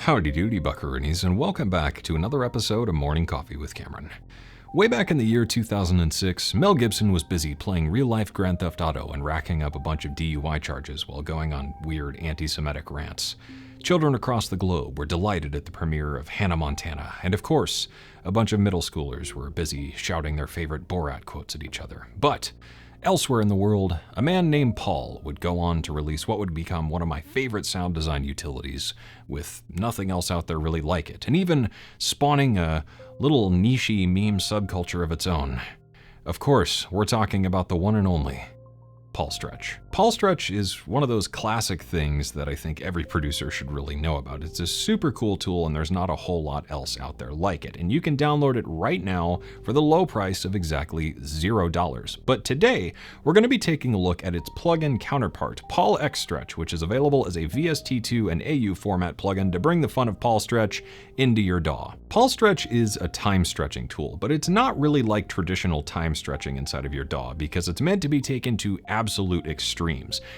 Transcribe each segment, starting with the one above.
Howdy doody buckaroonies, and welcome back to another episode of Morning Coffee with Cameron. Way back in the year 2006, Mel Gibson was busy playing real-life Grand Theft Auto and racking up a bunch of DUI charges while going on weird anti-Semitic rants. Children across the globe were delighted at the premiere of Hannah Montana, and of course, a bunch of middle schoolers were busy shouting their favorite Borat quotes at each other. But elsewhere in the world, a man named Paul would go on to release what would become one of my favorite sound design utilities, with nothing else out there really like it, and even spawning a little niche-y meme subculture of its own. Of course, we're talking about the one and only PaulStretch. PaulStretch is one of those classic things that I think every producer should really know about. It's a super cool tool and there's not a whole lot else out there like it. And you can download it right now for the low price of exactly $0. But today, we're going to be taking a look at its plugin counterpart, PaulXStretch, which is available as a VST2 and AU format plugin to bring the fun of PaulStretch into your DAW. PaulStretch is a time stretching tool, but it's not really like traditional time stretching inside of your DAW because it's meant to be taken to absolute extremes.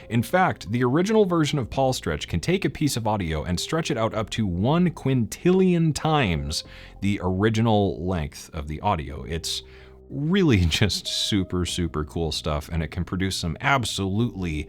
In fact, the original version of PaulStretch can take a piece of audio and stretch it out up to 1 quintillion times the original length of the audio. It's really just super cool stuff, and it can produce some absolutely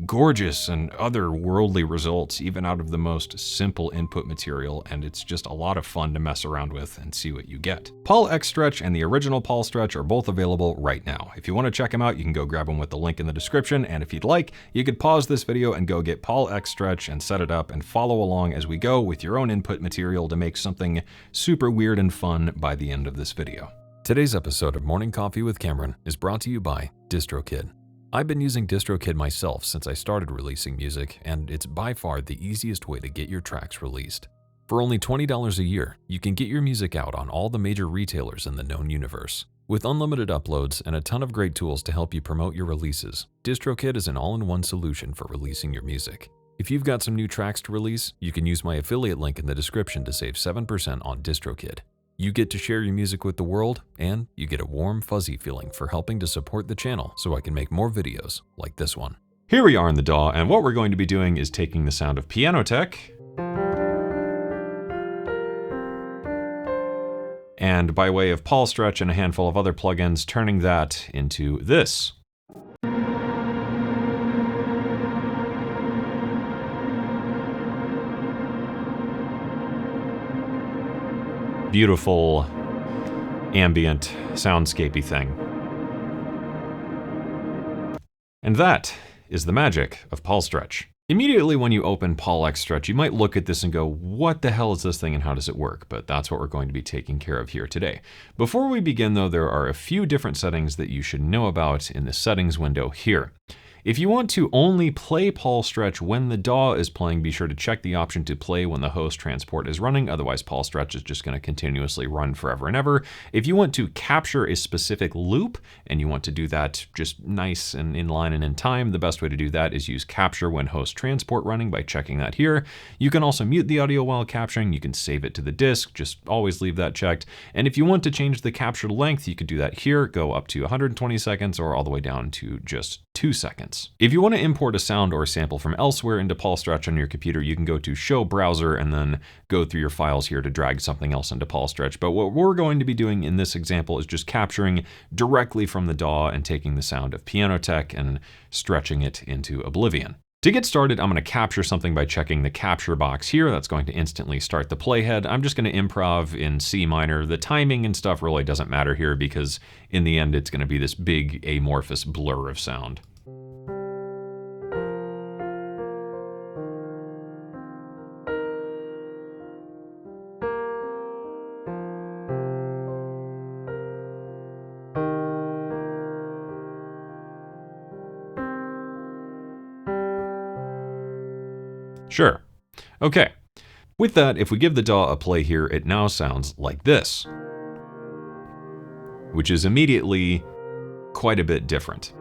gorgeous and otherworldly results even out of the most simple input material, and it's just a lot of fun to mess around with and see what you get. PaulXStretch and the original PaulStretch are both available right now. If you want to check them out, you can go grab them with the link in the description, and if you'd like, you could pause this video and go get PaulXStretch and set it up and follow along as we go with your own input material to make something super weird and fun by the end of this video. Today's episode of Morning Coffee with Cameron is brought to you by DistroKid. I've been using DistroKid myself since I started releasing music, and it's by far the easiest way to get your tracks released. For only $20 a year, you can get your music out on all the major retailers in the known universe. With unlimited uploads and a ton of great tools to help you promote your releases, DistroKid is an all-in-one solution for releasing your music. If you've got some new tracks to release, you can use my affiliate link in the description to save 7% on DistroKid. You get to share your music with the world, and you get a warm, fuzzy feeling for helping to support the channel so I can make more videos like this one. Here we are in the DAW, and what we're going to be doing is taking the sound of piano tech and by way of PaulStretch and a handful of other plugins, turning that into this. Beautiful, ambient, soundscapey thing. And that is the magic of PaulStretch. Immediately when you open PaulXStretch, you might look at this and go, what the hell is this thing and how does it work? But that's what we're going to be taking care of here today. Before we begin though, there are a few different settings that you should know about in the settings window here. If you want to only play PaulStretch when the DAW is playing, be sure to check the option to play when the host transport is running, otherwise PaulStretch is just going to continuously run forever and ever. If you want to capture a specific loop, and you want to do that just nice and in line and in time, the best way to do that is use capture when host transport running by checking that here. You can also mute the audio while capturing, you can save it to the disk, just always leave that checked. And if you want to change the capture length, you could do that here, go up to 120 seconds or all the way down to just 2 seconds. If you want to import a sound or a sample from elsewhere into PaulStretch on your computer, you can go to Show Browser and then go through your files here to drag something else into PaulStretch. But what we're going to be doing in this example is just capturing directly from the DAW and taking the sound of piano tech and stretching it into oblivion. To get started, I'm going to capture something by checking the capture box here. That's going to instantly start the playhead. I'm just going to improv in C minor. The timing and stuff really doesn't matter here because in the end, it's going to be this big amorphous blur of sound. Sure. Okay. With that, if we give the DAW a play here, it now sounds like this, which is immediately quite a bit different.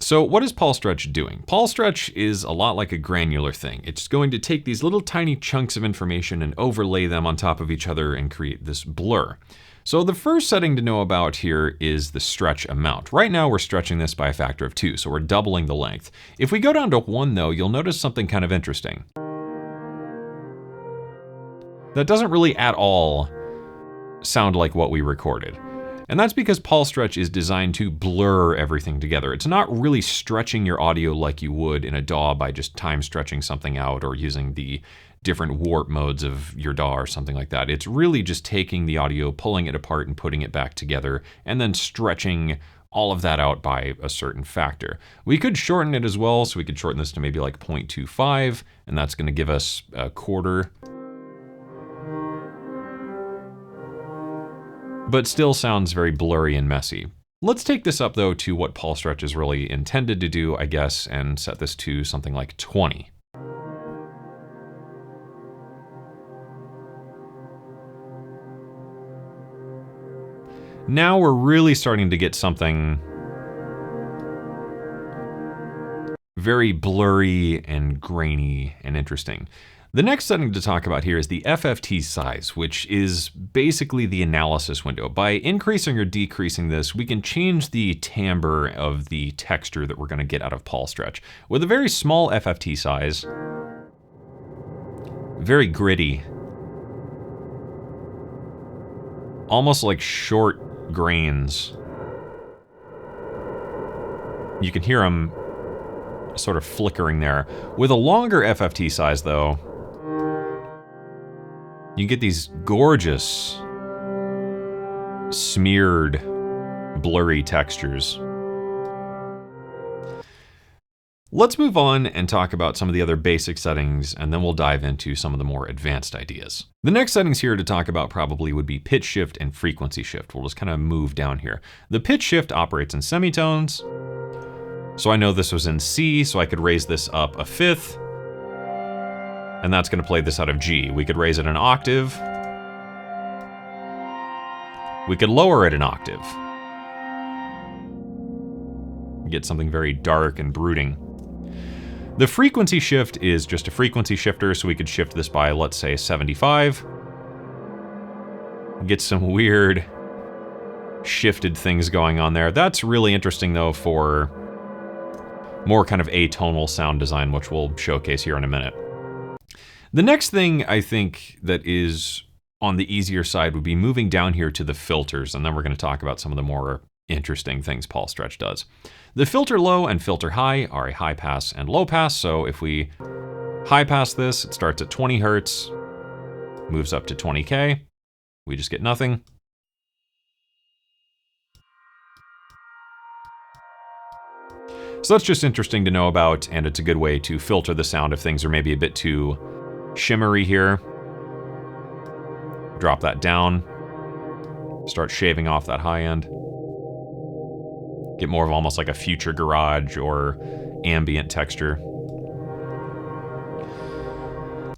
So what is PaulStretch doing? PaulStretch is a lot like a granular thing. It's going to take these little tiny chunks of information and overlay them on top of each other and create this blur. So the first setting to know about here is the stretch amount. Right now we're stretching this by a factor of 2, so we're doubling the length. If we go down to 1 though, you'll notice something kind of interesting. That doesn't really at all sound like what we recorded. And that's because PaulStretch is designed to blur everything together. It's not really stretching your audio like you would in a DAW by just time stretching something out or using the different warp modes of your DAW or something like that. It's really just taking the audio, pulling it apart and putting it back together, and then stretching all of that out by a certain factor. We could shorten it as well, so we could shorten this to maybe like 0.25, and that's gonna give us a quarter. But still sounds very blurry and messy. Let's take this up though to what PaulStretch is really intended to do, I guess, and set this to something like 20. Now we're really starting to get something very blurry and grainy and interesting. The next setting to talk about here is the FFT size, which is basically the analysis window. By increasing or decreasing this, we can change the timbre of the texture that we're going to get out of PaulStretch. With a very small FFT size, very gritty, almost like short grains. You can hear them sort of flickering there. With a longer FFT size though, you get these gorgeous, smeared, blurry textures. Let's move on and talk about some of the other basic settings, and then we'll dive into some of the more advanced ideas. The next settings here to talk about probably would be pitch shift and frequency shift. We'll just kind of move down here. The pitch shift operates in semitones. So I know this was in C, so I could raise this up a fifth, and that's gonna play this out of G. We could raise it an octave. We could lower it an octave. Get something very dark and brooding. The frequency shift is just a frequency shifter, so we could shift this by, let's say, 75. Get some weird shifted things going on there. That's really interesting though for more kind of atonal sound design, which we'll showcase here in a minute. The next thing I think that is on the easier side would be moving down here to the filters, and then we're going to talk about some of the more interesting things PaulStretch does. The filter low and filter high are a high pass and low pass, so if we high pass this, it starts at 20 hertz, moves up to 20K, we just get nothing. So that's just interesting to know about, and it's a good way to filter the sound if things are maybe a bit too shimmery here. Drop that down, start shaving off that high end. Get more of almost like a future garage or ambient texture.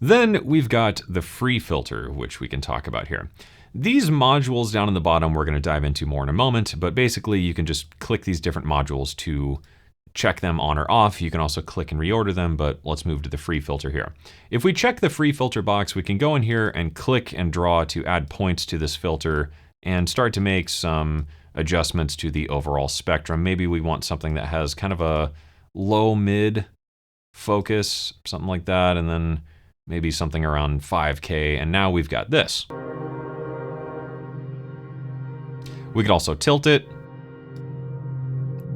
Then we've got the free filter, which we can talk about here. These modules down in the bottom we're going to dive into more in a moment, but basically you can just click these different modules to check them on or off. You can also click and reorder them, but let's move to the free filter here. If we check the free filter box, we can go in here and click and draw to add points to this filter and start to make some adjustments to the overall spectrum. Maybe we want something that has kind of a low-mid focus, something like that, and then maybe something around 5K, and now we've got this. We could also tilt it,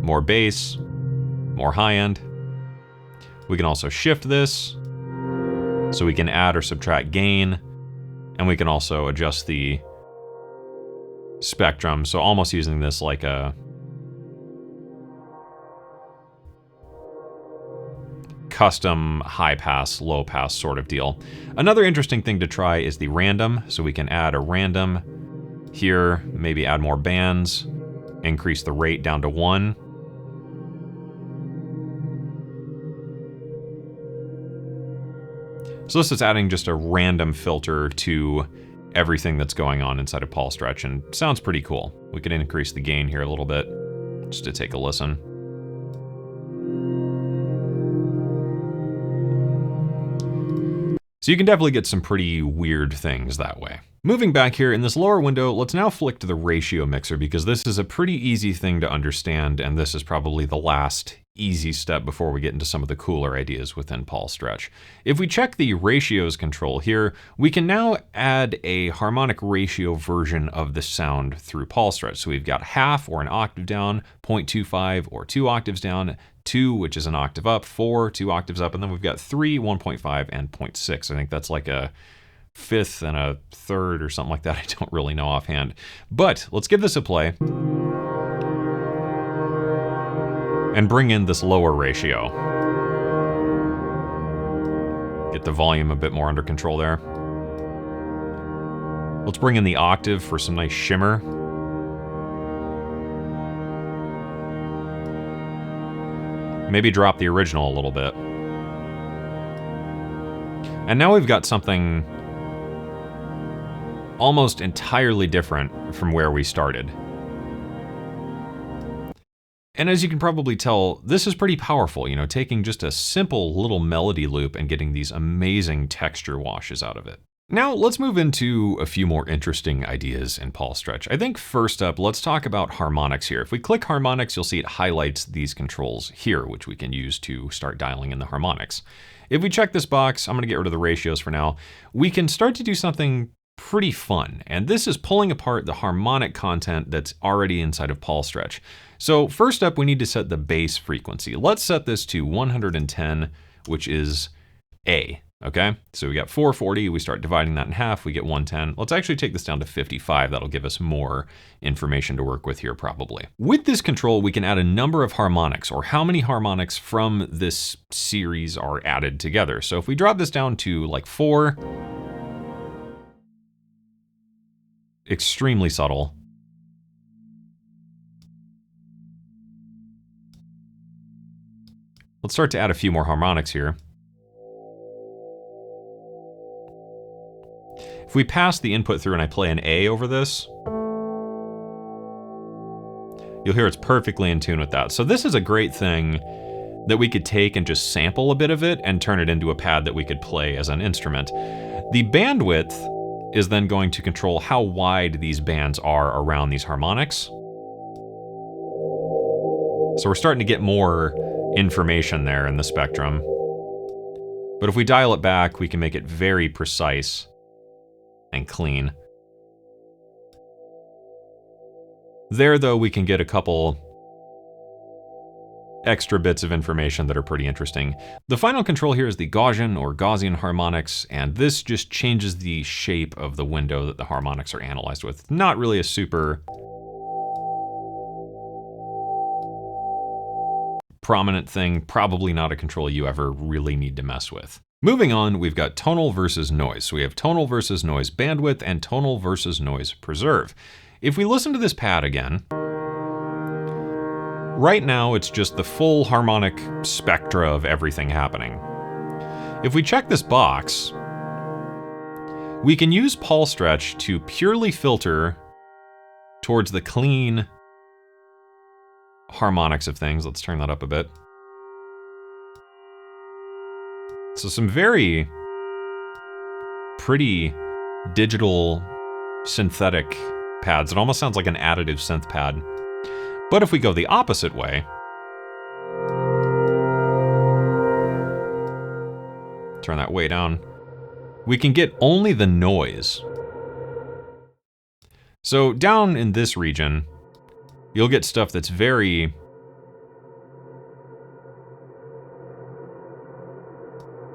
more bass, more high end. We can also shift this, so we can add or subtract gain, and we can also adjust the spectrum, so almost using this like a custom high pass, low pass sort of deal. Another interesting thing to try is the random, so we can add a random here, maybe add more bands, increase the rate down to 1. So this is adding just a random filter to everything that's going on inside of PaulStretch, and sounds pretty cool. We could increase the gain here a little bit, just to take a listen. So you can definitely get some pretty weird things that way. Moving back here in this lower window, let's now flick to the ratio mixer, because this is a pretty easy thing to understand, and this is probably the last easy step before we get into some of the cooler ideas within PaulStretch. If we check the ratios control here, we can now add a harmonic ratio version of the sound through PaulStretch. So we've got half or an octave down, 0.25 or 2 octaves down, 2, which is an octave up, 4, 2 octaves up, and then we've got 3, 1.5, and 0.6. I think that's like a fifth and a third or something like that. I don't really know offhand. But let's give this a play and bring in this lower ratio. Get the volume a bit more under control there. Let's bring in the octave for some nice shimmer. Maybe drop the original a little bit. And now we've got something almost entirely different from where we started. And as you can probably tell, this is pretty powerful, you know, taking just a simple little melody loop and getting these amazing texture washes out of it. Now let's move into a few more interesting ideas in PaulStretch. I think first up, let's talk about harmonics here. If we click harmonics, you'll see it highlights these controls here, which we can use to start dialing in the harmonics. If we check this box, I'm gonna get rid of the ratios for now, we can start to do something pretty fun. And this is pulling apart the harmonic content that's already inside of PaulStretch. So first up, we need to set the bass frequency. Let's set this to 110, which is A, okay? So we got 440, we start dividing that in half, we get 110. Let's actually take this down to 55. That'll give us more information to work with here probably. With this control, we can add a number of harmonics, or how many harmonics from this series are added together. So if we drop this down to like 4, extremely subtle. Let's start to add a few more harmonics here. If we pass the input through and I play an A over this, you'll hear it's perfectly in tune with that. So this is a great thing that we could take and just sample a bit of it and turn it into a pad that we could play as an instrument. The bandwidth is then going to control how wide these bands are around these harmonics. So we're starting to get more information there in the spectrum. But if we dial it back, we can make it very precise and clean. There, though, we can get a couple extra bits of information that are pretty interesting. The final control here is the Gaussian or Gaussian harmonics, and this just changes the shape of the window that the harmonics are analyzed with. Not really a super prominent thing, probably not a control you ever really need to mess with. Moving on, we've got tonal versus noise. So we have tonal versus noise bandwidth and tonal versus noise preserve. If we listen to this pad again, right now it's just the full harmonic spectra of everything happening. If we check this box, we can use PaulStretch to purely filter towards the clean harmonics of things. Let's turn that up a bit. So some very pretty digital synthetic pads. It almost sounds like an additive synth pad. But if we go the opposite way, turn that way down, we can get only the noise. So down in this region, you'll get stuff that's very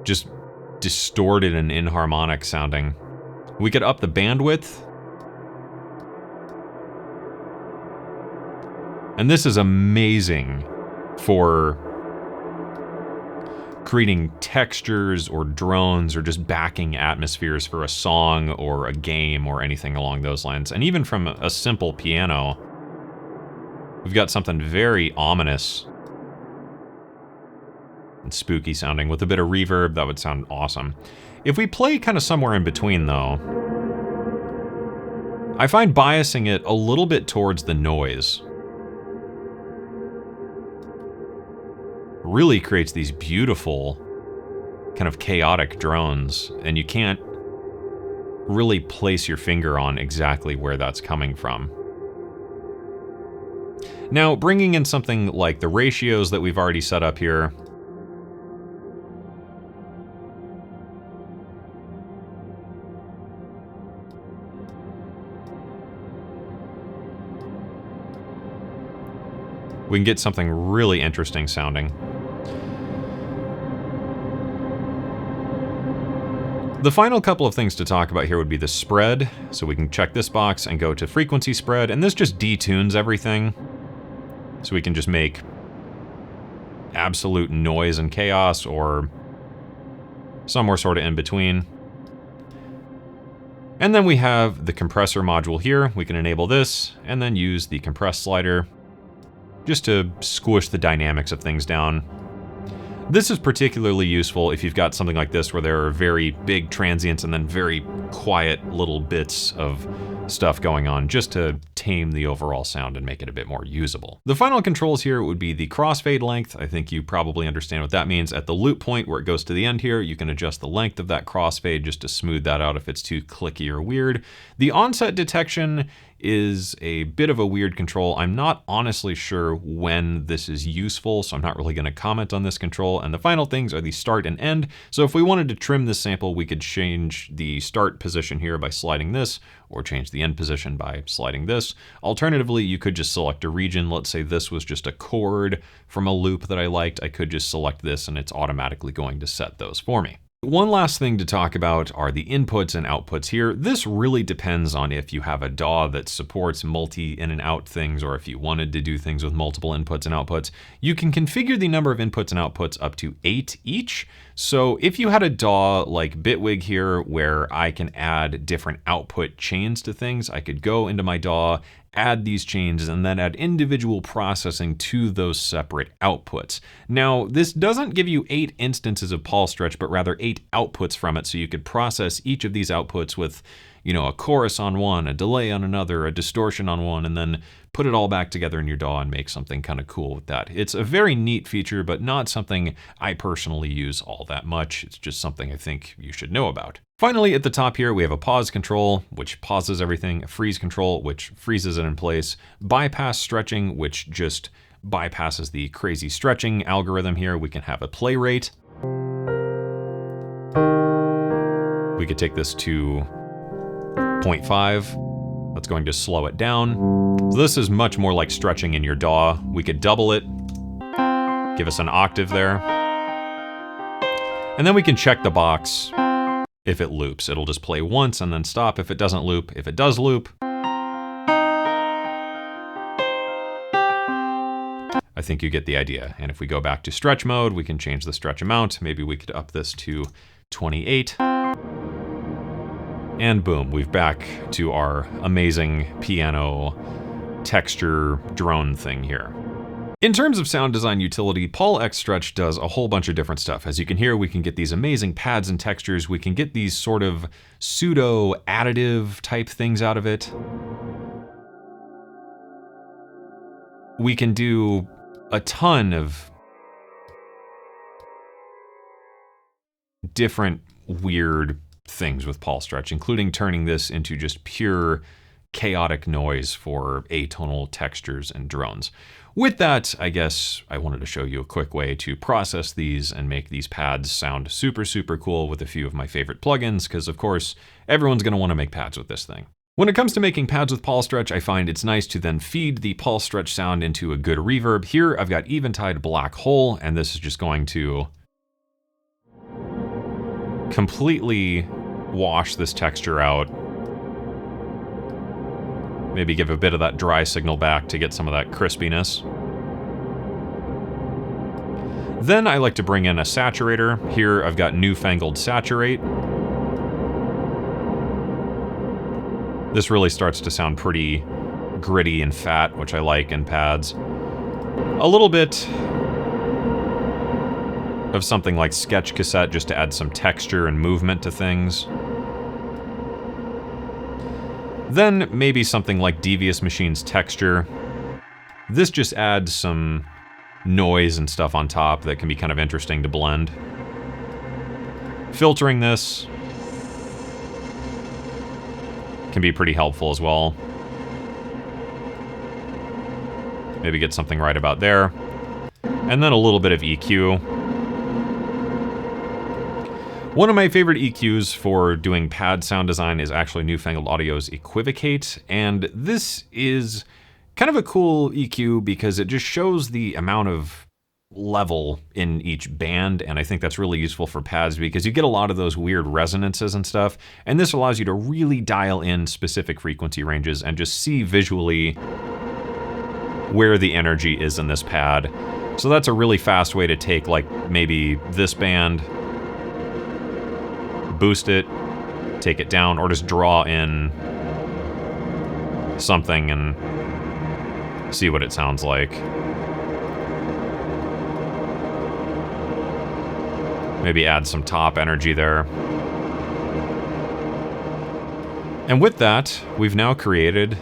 just distorted and inharmonic sounding. We could up the bandwidth. And this is amazing for creating textures or drones or just backing atmospheres for a song or a game or anything along those lines. And even from a simple piano, we've got something very ominous and spooky sounding. With a bit of reverb, that would sound awesome. If we play kind of somewhere in between though, I find biasing it a little bit towards the noise really creates these beautiful kind of chaotic drones, and you can't really place your finger on exactly where that's coming from. Now, bringing in something like the ratios that we've already set up here, we can get something really interesting sounding. The final couple of things to talk about here would be the spread. So we can check this box and go to frequency spread, and this just detunes everything. So we can just make absolute noise and chaos, or somewhere sort of in between. And then we have the compressor module here. We can enable this and then use the compress slider just to squish the dynamics of things down. This is particularly useful if you've got something like this where there are very big transients and then very quiet little bits of stuff going on, just to tame the overall sound and make it a bit more usable. The final controls here would be the crossfade length. I think you probably understand what that means. At the loop point where it goes to the end here, you can adjust the length of that crossfade just to smooth that out if it's too clicky or weird. The onset detection is a bit of a weird control. I'm not honestly sure when this is useful, so I'm not really going to comment on this control. And the final things are the start and end. So if we wanted to trim this sample, we could change the start position here by sliding this, or change the end position by sliding this. Alternatively, you could just select a region. Let's say this was just a chord from a loop that I liked. I could just select this and it's automatically going to set those for me. One last thing to talk about are the inputs and outputs here. This really depends on if you have a DAW that supports multi in and out things, or if you wanted to do things with multiple inputs and outputs. You can configure the number of inputs and outputs up to 8 each. So if you had a DAW like Bitwig here, where I can add different output chains to things, I could go into my DAW, add these chains, and then add individual processing to those separate outputs. Now, this doesn't give you 8 instances of PaulStretch, but rather 8 outputs from it, so you could process each of these outputs with, you know, a chorus on one, a delay on another, a distortion on one, and then put it all back together in your DAW and make something kind of cool with that. It's a very neat feature, but not something I personally use all that much. It's just something I think you should know about. Finally, at the top here, we have a pause control, which pauses everything, a freeze control, which freezes it in place, bypass stretching, which just bypasses the crazy stretching algorithm here. We can have a play rate. We could take this to 0.5. That's going to slow it down. So this is much more like stretching in your DAW. We could double it, give us an octave there. And then we can check the box. If it loops, it'll just play once and then stop if it doesn't loop. If it does loop, I think you get the idea. And if we go back to stretch mode, we can change the stretch amount. Maybe we could up this to 28. And boom, we're back to our amazing piano texture drone thing here. In terms of sound design utility, PaulXStretch does a whole bunch of different stuff. As you can hear, we can get these amazing pads and textures. We can get these sort of pseudo additive type things out of it. We can do a ton of different weird things with PaulStretch, including turning this into just pure chaotic noise for atonal textures and drones. With that, I guess I wanted to show you a quick way to process these and make these pads sound super, super cool with a few of my favorite plugins, because of course, everyone's gonna wanna make pads with this thing. When it comes to making pads with PaulStretch, I find it's nice to then feed the PaulStretch sound into a good reverb. Here, I've got Eventide Black Hole, and this is just going to completely wash this texture out. Maybe give a bit of that dry signal back to get some of that crispiness. Then I like to bring in a saturator. Here I've got Newfangled Saturate. This really starts to sound pretty gritty and fat, which I like in pads. A little bit of something like Sketch Cassette just to add some texture and movement to things. Then maybe something like Devious Machine's Texture. This just adds some noise and stuff on top that can be kind of interesting to blend. Filtering this can be pretty helpful as well. Maybe get something right about there. And then a little bit of EQ. One of my favorite EQs for doing pad sound design is actually Newfangled Audio's Equivocate, and this is kind of a cool EQ because it just shows the amount of level in each band, and I think that's really useful for pads because you get a lot of those weird resonances and stuff, and this allows you to really dial in specific frequency ranges and just see visually where the energy is in this pad. So that's a really fast way to take like maybe this band, boost it, take it down, or just draw in something and see what it sounds like. Maybe add some top energy there. And with that, we've now created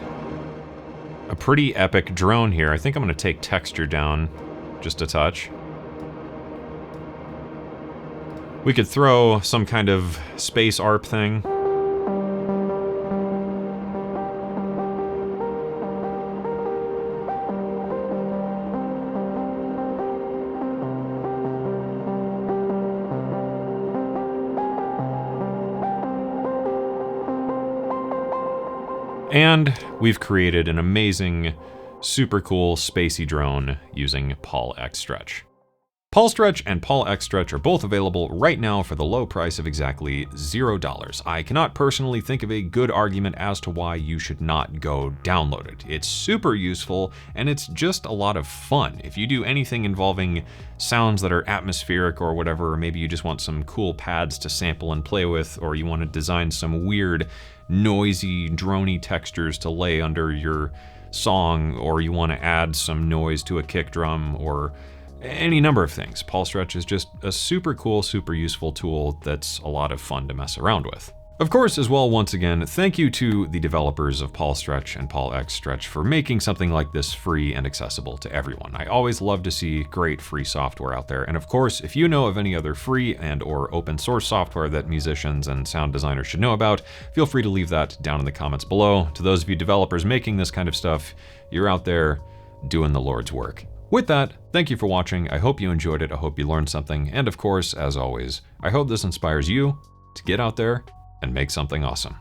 a pretty epic drone here. I think I'm gonna take texture down just a touch. We could throw some kind of space ARP thing. And we've created an amazing, super cool spacey drone using PaulXStretch. PaulStretch and PaulXStretch are both available right now for the low price of exactly $0. I cannot personally think of a good argument as to why you should not go download it. It's super useful and it's just a lot of fun. If you do anything involving sounds that are atmospheric or whatever, or maybe you just want some cool pads to sample and play with, or you want to design some weird, noisy, droney textures to lay under your song, or you want to add some noise to a kick drum, or any number of things. PaulStretch is just a super cool, super useful tool that's a lot of fun to mess around with. Of course, as well, once again, thank you to the developers of PaulStretch and PaulXStretch for making something like this free and accessible to everyone. I always love to see great free software out there. And of course, if you know of any other free and or open source software that musicians and sound designers should know about, feel free to leave that down in the comments below. To those of you developers making this kind of stuff, you're out there doing the Lord's work. With that, thank you for watching. I hope you enjoyed it. I hope you learned something. And of course, as always, I hope this inspires you to get out there and make something awesome.